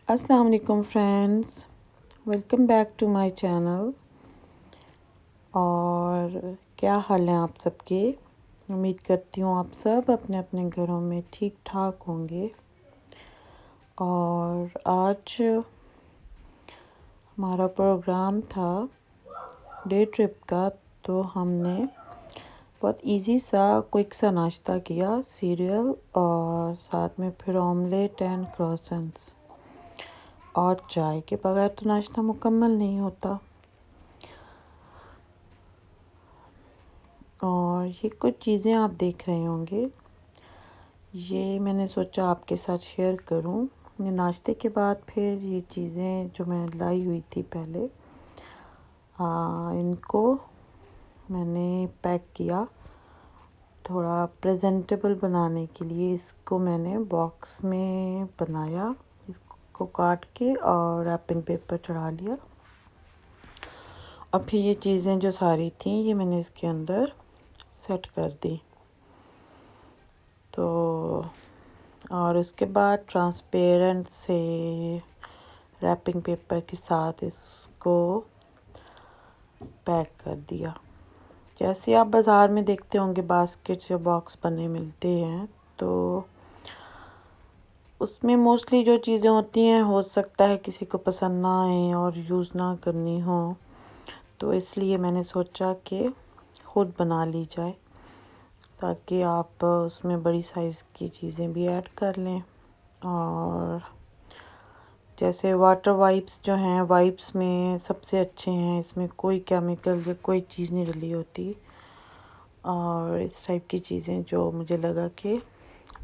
अस्सलाम वालेकुम friends, welcome back to my channel. और क्या हाल है आप सबके। उम्मीद करती हूँ आप सब अपने अपने घरों में ठीक ठाक होंगे। और आज हमारा प्रोग्राम था डे ट्रिप का, तो हमने बहुत इजी सा क्विक सा नाश्ता किया, सीरियल और साथ में फिर ऑमलेट एंड क्रॉसेंट्स। और चाय के बगैर तो नाश्ता मुकम्मल नहीं होता। और ये कुछ चीज़ें आप देख रहे होंगे, ये मैंने सोचा आपके साथ शेयर करूं। ये नाश्ते के बाद फिर ये चीज़ें जो मैं लाई हुई थी पहले, इनको मैंने पैक किया थोड़ा प्रेजेंटेबल बनाने के लिए। इसको मैंने बॉक्स में बनाया, इसको काट के और रैपिंग पेपर चढ़ा लिया। और फिर ये चीज़ें जो सारी थी ये मैंने इसके अंदर सेट कर दी। तो और उसके बाद ट्रांसपेरेंट से रैपिंग पेपर के साथ इसको पैक कर दिया। जैसे आप बाज़ार में देखते होंगे बास्केट या बॉक्स बने मिलते हैं, तो उसमें मोस्टली जो चीज़ें होती हैं हो सकता है किसी को पसंद ना आए और यूज़ ना करनी हो, तो इसलिए मैंने सोचा कि ख़ुद बना ली जाए ताकि आप उसमें बड़ी साइज़ की चीज़ें भी ऐड कर लें। और जैसे वाटर वाइप्स जो हैं, वाइप्स में सबसे अच्छे हैं, इसमें कोई केमिकल या कोई चीज़ नहीं डली होती। और इस टाइप की चीज़ें जो मुझे लगा कि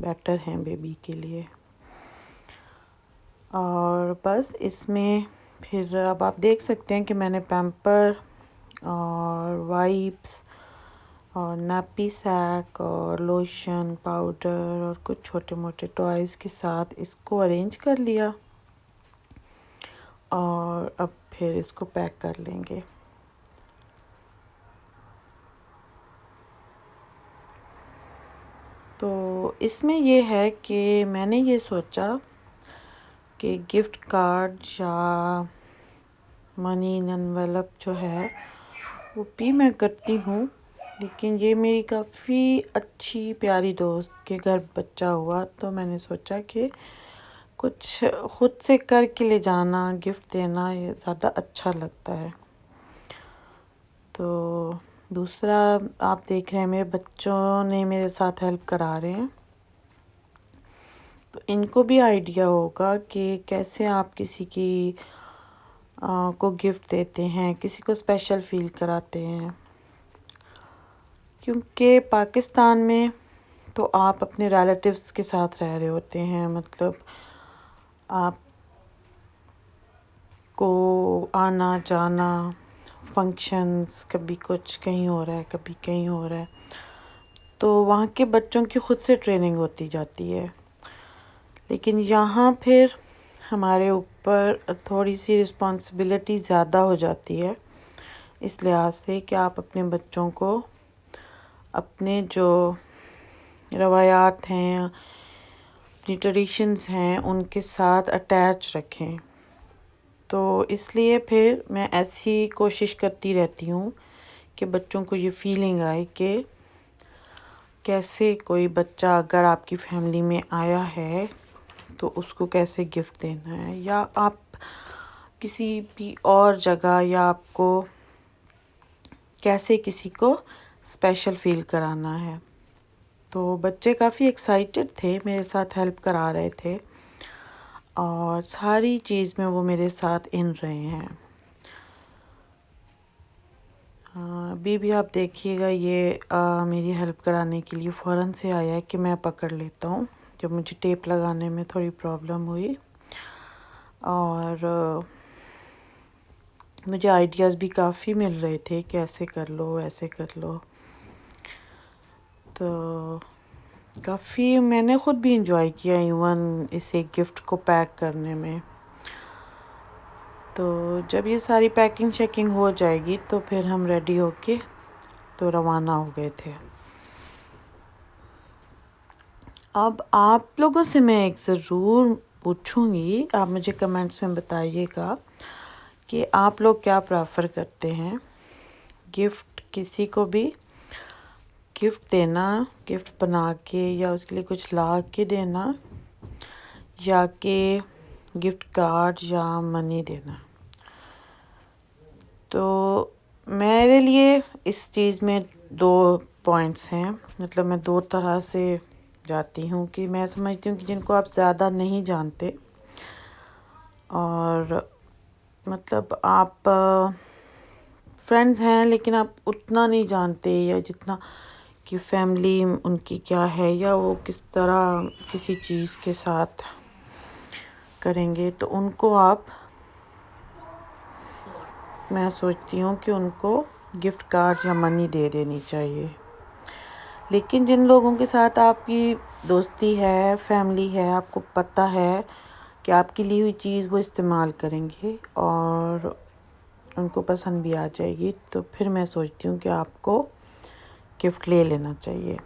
बेटर हैं बेबी के लिए। और बस इसमें फिर अब आप देख सकते हैं कि मैंने पैम्पर और वाइप्स और नैपी सैक और लोशन पाउडर और कुछ छोटे मोटे टॉयज़ के साथ इसको अरेंज कर लिया। और अब फिर इसको पैक कर लेंगे। तो इसमें ये है कि मैंने ये सोचा कि गिफ्ट कार्ड या मनी इन एनवेलप जो है वो भी मैं करती हूँ, लेकिन ये मेरी काफ़ी अच्छी प्यारी दोस्त के घर बच्चा हुआ, तो मैंने सोचा कि कुछ ख़ुद से करके ले जाना, गिफ्ट देना, ये ज़्यादा अच्छा लगता है। तो दूसरा आप देख रहे हैं मेरे बच्चों ने मेरे साथ हेल्प करा रहे हैं, तो इनको भी आइडिया होगा कि कैसे आप किसी की को गिफ्ट देते हैं, किसी को स्पेशल फ़ील कराते हैं। क्योंकि पाकिस्तान में तो आप अपने रिलेटिव्स के साथ रह रहे होते हैं, मतलब आप को आना जाना, फंक्शंस, कभी कुछ कहीं हो रहा है, कभी कहीं हो रहा है, तो वहाँ के बच्चों की ख़ुद से ट्रेनिंग होती जाती है। लेकिन यहाँ फिर हमारे ऊपर थोड़ी सी रिस्पॉन्सिबिलिटी ज़्यादा हो जाती है, इस लिहाज से कि आप अपने बच्चों को अपने जो रवायात हैं, अपनी ट्रेडिशंस हैं, उनके साथ अटैच रखें। तो इसलिए फिर मैं ऐसी कोशिश करती रहती हूँ कि बच्चों को ये फीलिंग आए कि कैसे कोई बच्चा अगर आपकी फैमिली में आया है तो उसको कैसे गिफ्ट देना है, या आप किसी भी और जगह, या आपको कैसे किसी को स्पेशल फ़ील कराना है। तो बच्चे काफ़ी एक्साइटेड थे, मेरे साथ हेल्प करा रहे थे और सारी चीज़ में वो मेरे साथ इन रहे हैं। अभी भी आप देखिएगा ये मेरी हेल्प कराने के लिए फ़ौरन से आया है कि मैं पकड़ लेता हूँ, जब मुझे टेप लगाने में थोड़ी प्रॉब्लम हुई। और मुझे आइडियाज़ भी काफ़ी मिल रहे थे कि ऐसे कर लो, ऐसे कर लो। तो काफ़ी मैंने ख़ुद भी इंजॉय किया इवन इस एक गिफ्ट को पैक करने में। तो जब ये सारी पैकिंग शैकिंग हो जाएगी तो फिर हम रेडी होके तो रवाना हो गए थे। अब आप लोगों से मैं एक ज़रूर पूछूंगी, आप मुझे कमेंट्स में बताइएगा कि आप लोग क्या प्रेफर करते हैं, गिफ्ट किसी को भी गिफ्ट देना, गिफ्ट बना के या उसके लिए कुछ ला के देना, या कि गिफ्ट कार्ड या मनी देना। तो मेरे लिए इस चीज़ में दो पॉइंट्स हैं, मतलब मैं दो तरह से जाती हूँ कि मैं समझती हूँ कि जिनको आप ज़्यादा नहीं जानते और मतलब आप फ्रेंड्स हैं लेकिन आप उतना नहीं जानते, या जितना कि फैमिली उनकी क्या है या वो किस तरह किसी चीज़ के साथ करेंगे, तो उनको आप, मैं सोचती हूँ कि उनको गिफ्ट कार्ड या मनी दे देनी चाहिए। लेकिन जिन लोगों के साथ आपकी दोस्ती है, फैमिली है, आपको पता है कि आपकी ली हुई चीज़ वो इस्तेमाल करेंगे और उनको पसंद भी आ जाएगी, तो फिर मैं सोचती हूँ कि आपको गिफ्ट ले लेना चाहिए।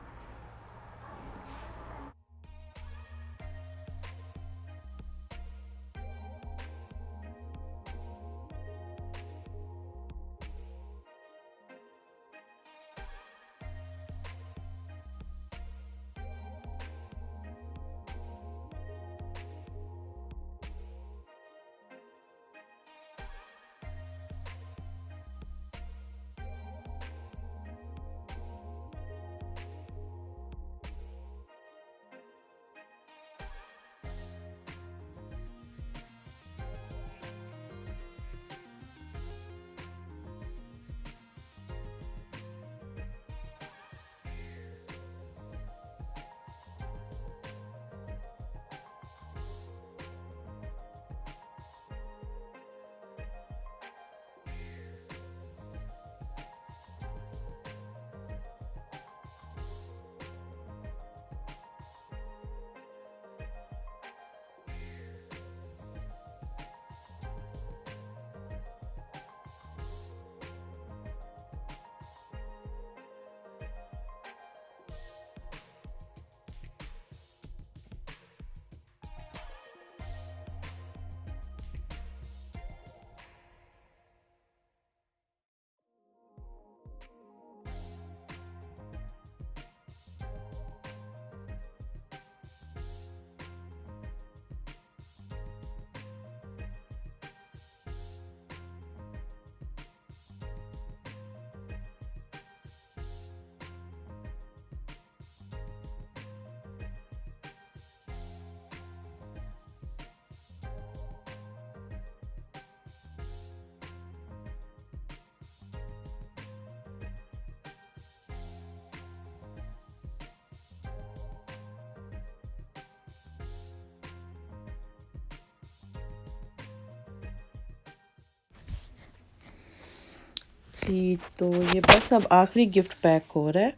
जी, तो ये बस अब आखिरी गिफ्ट पैक हो रहा है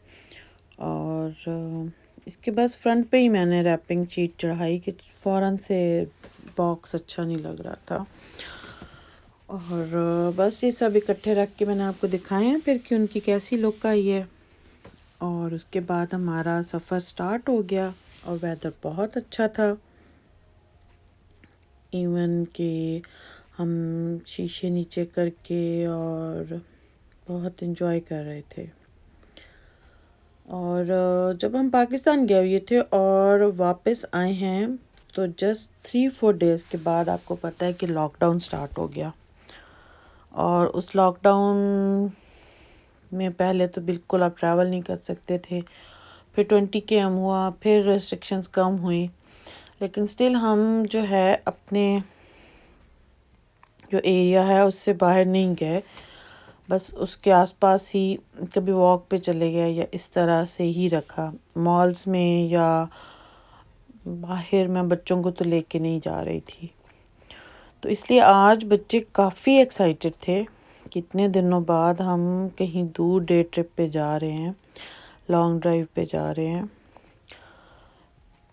और इसके बस फ्रंट पे ही मैंने रैपिंग शीट चढ़ाई कि फ़ौरन से बॉक्स अच्छा नहीं लग रहा था। और बस ये सब इकट्ठे रख के मैंने आपको दिखाए हैं फिर कि उनकी कैसी लुक आई है। और उसके बाद हमारा सफ़र स्टार्ट हो गया और वेदर बहुत अच्छा था, इवन कि हम शीशे नीचे करके और बहुत इन्जॉय कर रहे थे। और जब हम पाकिस्तान गए हुए थे और वापस आए हैं तो जस्ट 3-4 डेज़ के बाद आपको पता है कि लॉकडाउन स्टार्ट हो गया। और उस लॉकडाउन में पहले तो बिल्कुल आप ट्रैवल नहीं कर सकते थे, फिर 20 km हुआ, फिर रेस्ट्रिक्शंस कम हुई, लेकिन स्टिल हम जो है अपने जो एरिया है उससे बाहर नहीं गए, बस उसके आसपास ही कभी वॉक पे चले गए या इस तरह से ही रखा। मॉल्स में या बाहर मैं बच्चों को तो लेके नहीं जा रही थी, तो इसलिए आज बच्चे काफ़ी एक्साइटेड थे कि इतने दिनों बाद हम कहीं दूर डे ट्रिप पे जा रहे हैं, लॉन्ग ड्राइव पे जा रहे हैं।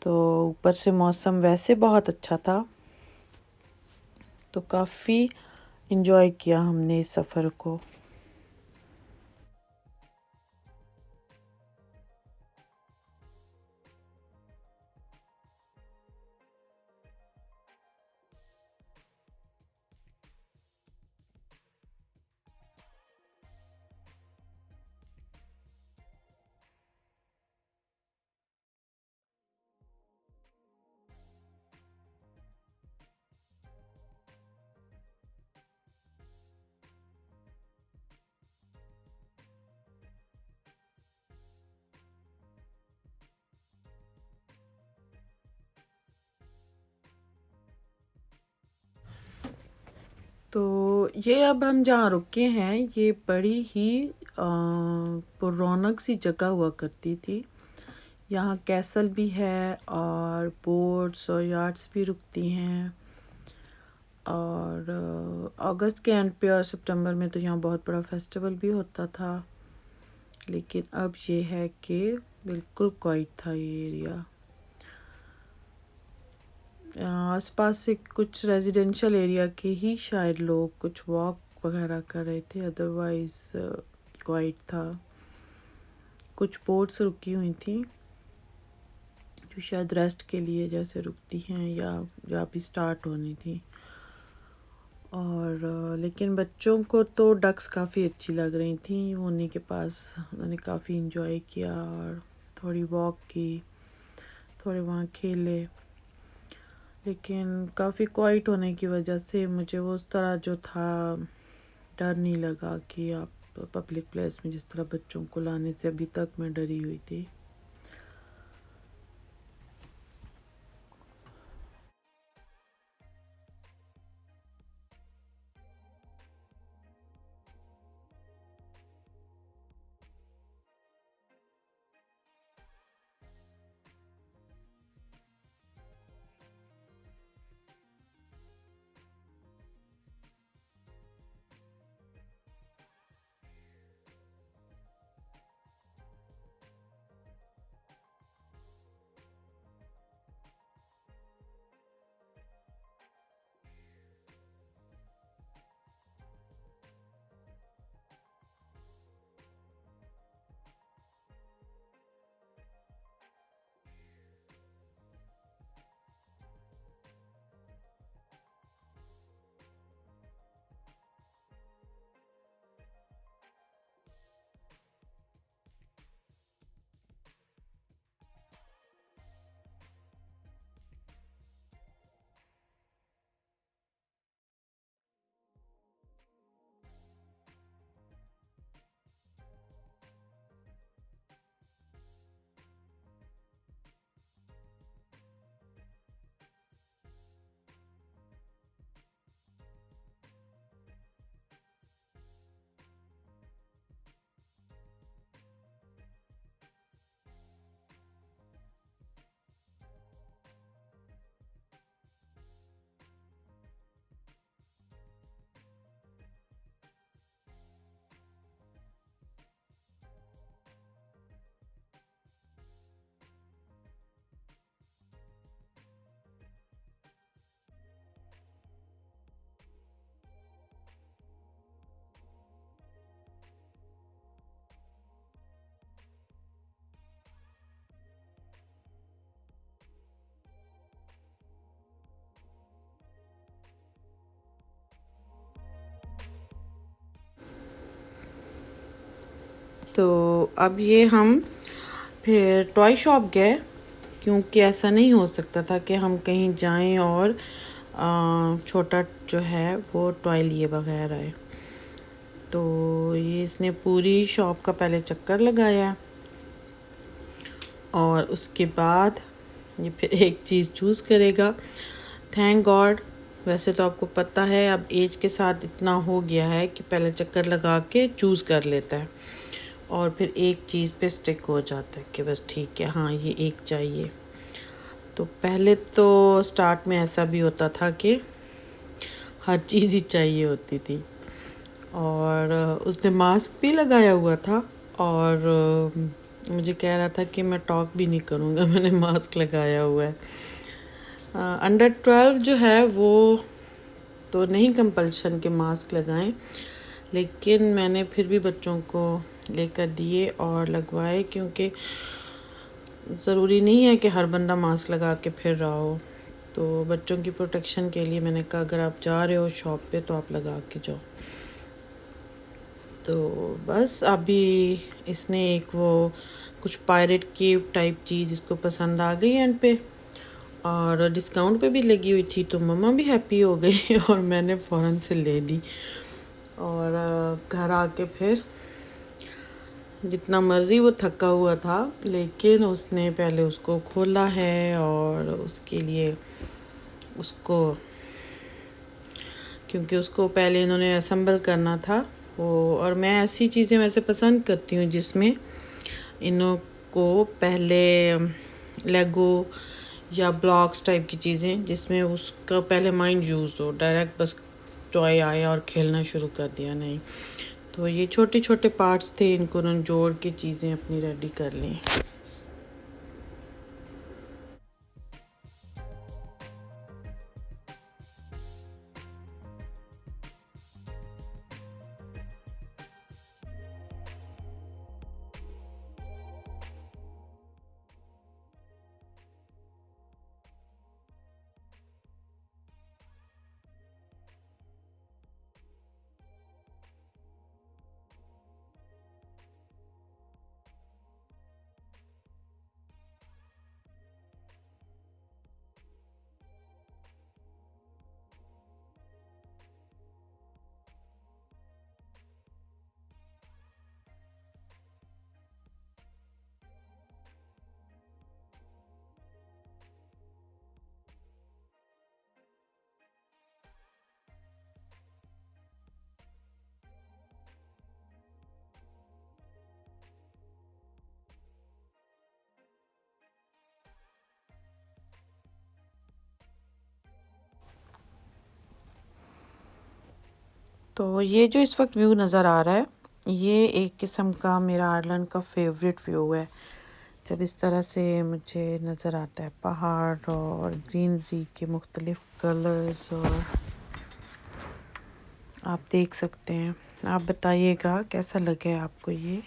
तो ऊपर से मौसम वैसे बहुत अच्छा था, तो काफ़ी इन्जॉय किया हमने इस सफ़र को। तो ये अब हम जहाँ रुके हैं ये बड़ी ही रौनक सी जगह हुआ करती थी। यहाँ कैसल भी है और बोट्स और यार्ड्स भी रुकती हैं। और अगस्त के एंड पे और सितंबर में तो यहाँ बहुत बड़ा फेस्टिवल भी होता था। लेकिन अब ये है कि बिल्कुल क्वाइट था ये एरिया। आसपास से कुछ रेजिडेंशियल एरिया के ही शायद लोग कुछ वॉक वगैरह कर रहे थे, अदरवाइज़ क्वाइट था। कुछ बोट्स रुकी हुई थी जो शायद रेस्ट के लिए जैसे रुकती हैं या भी स्टार्ट होनी थी। और लेकिन बच्चों को तो डक्स काफ़ी अच्छी लग रही थी। वो उन्हीं के पास उन्होंने काफ़ी इन्जॉय किया और थोड़ी वॉक की, थोड़े वहाँ खेले। लेकिन काफ़ी क्वाइट होने की वजह से मुझे वो उस तरह जो था डर नहीं लगा कि आप पब्लिक प्लेस में जिस तरह बच्चों को लाने से अभी तक मैं डरी हुई थी। तो अब ये हम फिर टॉय शॉप गए, क्योंकि ऐसा नहीं हो सकता था कि हम कहीं जाएं और छोटा जो है वो टॉय लिए बगैर आए। तो ये इसने पूरी शॉप का पहले चक्कर लगाया और उसके बाद ये फिर एक चीज़ चूज़ करेगा। थैंक गॉड, वैसे तो आपको पता है अब एज के साथ इतना हो गया है कि पहले चक्कर लगा के चूज़ कर लेता है और फिर एक चीज़ पे स्टिक हो जाता है कि बस ठीक है, हाँ ये एक चाहिए। तो पहले तो स्टार्ट में ऐसा भी होता था कि हर चीज़ ही चाहिए होती थी। और उसने मास्क भी लगाया हुआ था और मुझे कह रहा था कि मैं टॉक भी नहीं करूँगा, मैंने मास्क लगाया हुआ है। अंडर 12 जो है वो तो नहीं कंपल्शन के मास्क लगाएं, लेकिन मैंने फिर भी बच्चों को लेकर दिए और लगवाए, क्योंकि ज़रूरी नहीं है कि हर बंदा मास्क लगा के फिर रहा हो। तो बच्चों की प्रोटेक्शन के लिए मैंने कहा अगर आप जा रहे हो शॉप पे तो आप लगा के जाओ। तो बस अभी इसने एक वो कुछ पायरेट केव टाइप चीज़ इसको पसंद आ गई एंड पे, और डिस्काउंट पे भी लगी हुई थी तो मम्मा भी हैप्पी हो गई और मैंने फ़ौरन से ले ली। और घर आके फिर जितना मर्ज़ी वो थका हुआ था, लेकिन उसने पहले उसको खोला है और उसके लिए उसको, क्योंकि उसको पहले इन्होंने असेंबल करना था वो। और मैं ऐसी चीज़ें वैसे पसंद करती हूँ जिसमें इन्हों को पहले लेगो या ब्लॉक्स टाइप की चीज़ें जिसमें उसका पहले माइंड यूज़ हो, डायरेक्ट बस टॉय आया और खेलना शुरू कर दिया, नहीं। तो ये छोटे छोटे पार्ट्स थे, इनको उन्होंने जोड़ के चीज़ें अपनी रेडी कर ली। तो ये जो इस वक्त व्यू नज़र आ रहा है, ये एक किस्म का मेरा आयरलैंड का फेवरेट व्यू है। जब इस तरह से मुझे नज़र आता है पहाड़ और ग्रीनरी के मुख्तलिफ कलर्स, और आप देख सकते हैं। आप बताइएगा कैसा लगे आपको ये।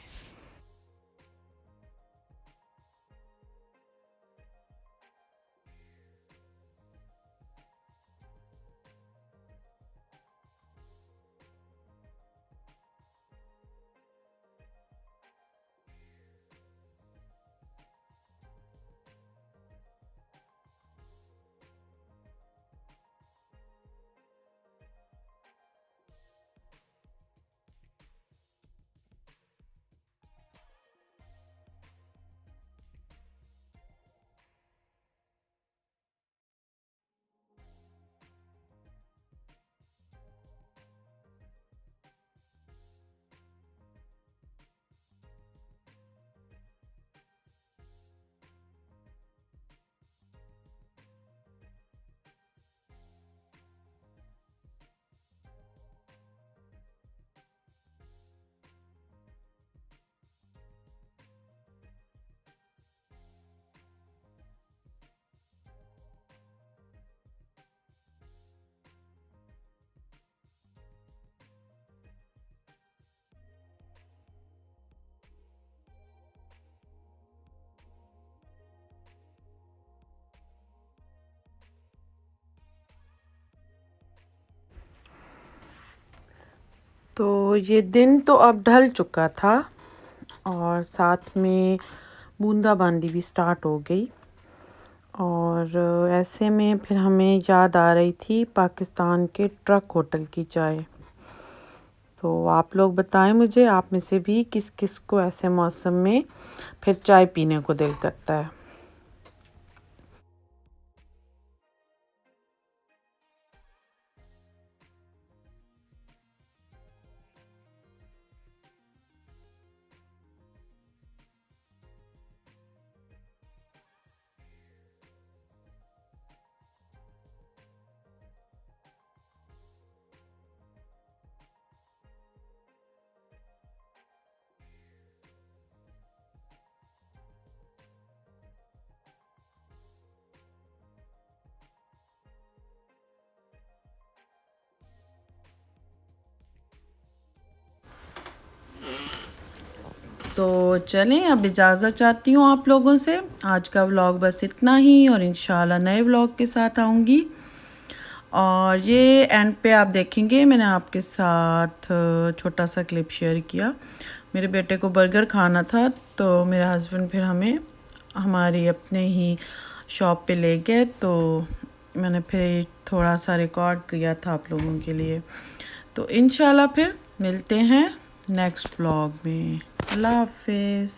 तो ये दिन तो अब ढल चुका था और साथ में बूंदाबांदी भी स्टार्ट हो गई। और ऐसे में फिर हमें याद आ रही थी पाकिस्तान के ट्रक होटल की चाय। तो आप लोग बताएं मुझे, आप में से भी किस किस को ऐसे मौसम में फिर चाय पीने को दिल करता है। तो चलें, अब इजाज़त चाहती हूँ आप लोगों से। आज का व्लॉग बस इतना ही, और इंशाल्लाह नए व्लॉग के साथ आऊँगी। और ये एंड पे आप देखेंगे मैंने आपके साथ छोटा सा क्लिप शेयर किया। मेरे बेटे को बर्गर खाना था, तो मेरे हस्बैंड फिर हमें हमारी अपने ही शॉप पे ले गए, तो मैंने फिर थोड़ा सा रिकॉर्ड किया था आप लोगों के लिए। तो इंशाल्लाह फिर मिलते हैं नेक्स्ट व्लॉग में। अल्लाह हाफिज़।